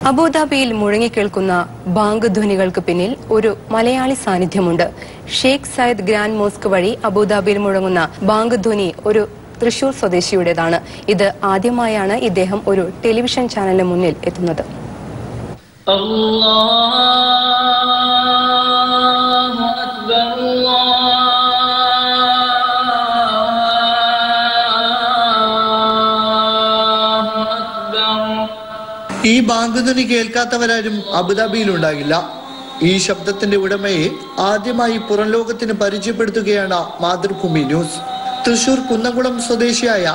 അബുദാബിയിൽ മുഴങ്ങിക്കേൾക്കുന്ന ബാങ്ക് ധ്വനികൾക്ക് പിന്നിൽ ഒരു മലയാളി സാന്നിധ്യമുണ്ട്. ഷെയ്ഖ് സയദ് ഗ്രാൻഡ് മോസ്ക് വഴി അബുദാബിയിൽ മുഴങ്ങുന്ന ബാങ്ക് ധ്വനി ഒരു തൃശൂർ സ്വദേശിയുടേതാണ്. ഇത് ആദ്യമായാണ് ഇദ്ദേഹം ഒരു ടെലിവിഷൻ ചാനലിന് മുന്നിൽ എത്തുന്നത്. ഈ ബാങ്ക് ധ്വനി കേൾക്കാത്തവരാരും അബുദാബിയിലുണ്ടാകില്ല. ഈ ശബ്ദത്തിന്റെ ഉടമയെ ആദ്യമായി പുറം ലോകത്തിന് പരിചയപ്പെടുത്തുകയാണ് മാതൃഭൂമി ന്യൂസ്. തൃശൂർ കുന്നംകുളം സ്വദേശിയായ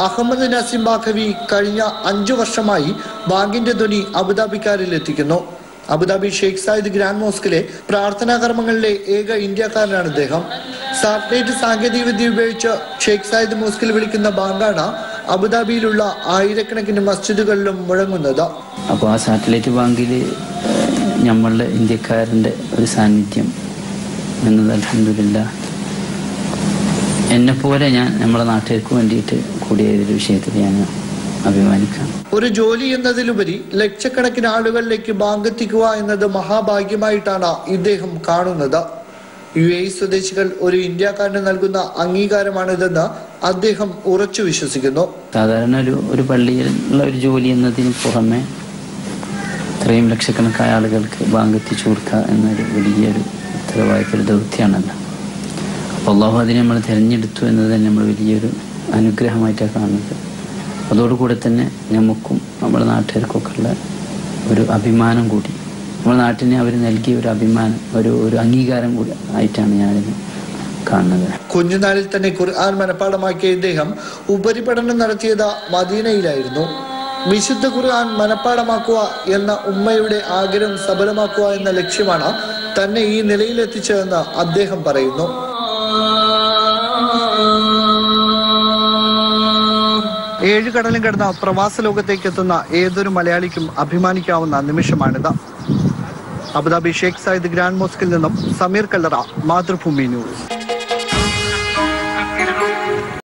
അഹമ്മദ് നസീം ബാഖവി കഴിഞ്ഞ 5 വർഷമായി ബാങ്കിന്റെ ധ്വനി അബുദാബിക്കാരിൽ എത്തിക്കുന്നു. അബുദാബി ഷെയ്ഖ് സയദ് ഗ്രാൻഡ് മോസ്കിലെ പ്രാർത്ഥനാ കർമ്മങ്ങളിലെ ഏക ഇന്ത്യക്കാരനാണ് ഇദ്ദേഹം. സാറ്റലൈറ്റ് സാങ്കേതികവിദ്യ ഉപയോഗിച്ച് ഷെയ്ഖ് സയദ് മോസ്കിൽ വിളിക്കുന്ന ബാങ്കാണ് അബുദാബിയിലുള്ള ആയിരക്കണക്കിന് മസ്ജിദുകളിലും മുഴങ്ങുന്നത്. അപ്പോൾ ആ സാറ്റലൈറ്റ് ബാങ്കിൽ നമ്മളുടെ ഇന്ത്യക്കാരൻ്റെ ഒരു സാന്നിധ്യം എന്നത് അൽഹംദുലില്ലാഹ് എന്നെപ്പോലെ നമ്മുടെ നാട്ടുകാർക്ക് വേണ്ടിയിട്ട് കൂടിയ ഒരു വിഷയത്തിൽ ഞാൻ അഭിമാനിക്കാം. ഒരു ജോലി എന്നതിലുപരി ലക്ഷക്കണക്കിന് ആളുകളിലേക്ക് ബാങ്ക് എത്തിക്കുക എന്നത് മഹാഭാഗ്യമായിട്ടാണ് ഇദ്ദേഹം കാണുന്നത്. UAE സ്വദേശികൾ ഒരു ഇന്ത്യക്കാരന് നൽകുന്ന അംഗീകാരമാണിതെന്ന് അദ്ദേഹം ഉറച്ചു വിശ്വസിക്കുന്നു. സാധാരണ ഒരു പള്ളിയിലുള്ള ഒരു ജോലി എന്നതിന് പുറമെ ഇത്രയും ലക്ഷക്കണക്കായ ആളുകൾക്ക് ബാങ്ക് എത്തിച്ചു കൊടുക്കുക എന്നൊരു വലിയൊരു ഉത്തരവാദിത്തൊരു ദൗത്യമാണല്ലോ. അപ്പോൾ അള്ളാഹു അതിനെ നമ്മൾ തിരഞ്ഞെടുത്തു എന്നത് തന്നെ നമ്മൾ വലിയൊരു അനുഗ്രഹമായിട്ടാണ് കാണുന്നത്. അതോടുകൂടെ തന്നെ നമുക്കും നമ്മുടെ നാട്ടുകാർക്കൊക്കെ ഉള്ള ഒരു അഭിമാനം കൂടി, നമ്മുടെ നാട്ടിനെ അവർ നൽകിയ ഒരു അഭിമാനം, ഒരു അംഗീകാരം കൂടി ആയിട്ടാണ് ഞാനിത് കാണുന്നത്. കുഞ്ഞുനാളിൽ തന്നെ ഖുർആൻ മനഃപ്പാടമാക്കിയ ഇദ്ദേഹം ഉപരിപഠനം നടത്തിയത് മദീനയിലായിരുന്നു. വിശുദ്ധ ഖുർആൻ മനഃപ്പാടമാക്കുക എന്ന ഉമ്മയുടെ ആഗ്രഹം സഫലമാക്കുക എന്ന ലക്ഷ്യമാണ് തന്നെ ഈ നിലയിലെത്തിച്ചതെന്ന് അദ്ദേഹം പറയുന്നു. 7 കടലും കടന്ന പ്രവാസ ലോകത്തേക്ക് എത്തുന്ന ഏതൊരു മലയാളിക്കും അഭിമാനിക്കാവുന്ന നിമിഷമാണിത്. അബുദാബി ഷെയ്ഖ് സയദ് ഗ്രാൻഡ് മോസ്കിൽ നിന്നും സമീർ കല്ലറ, മാതൃഭൂമി ന്യൂസ്.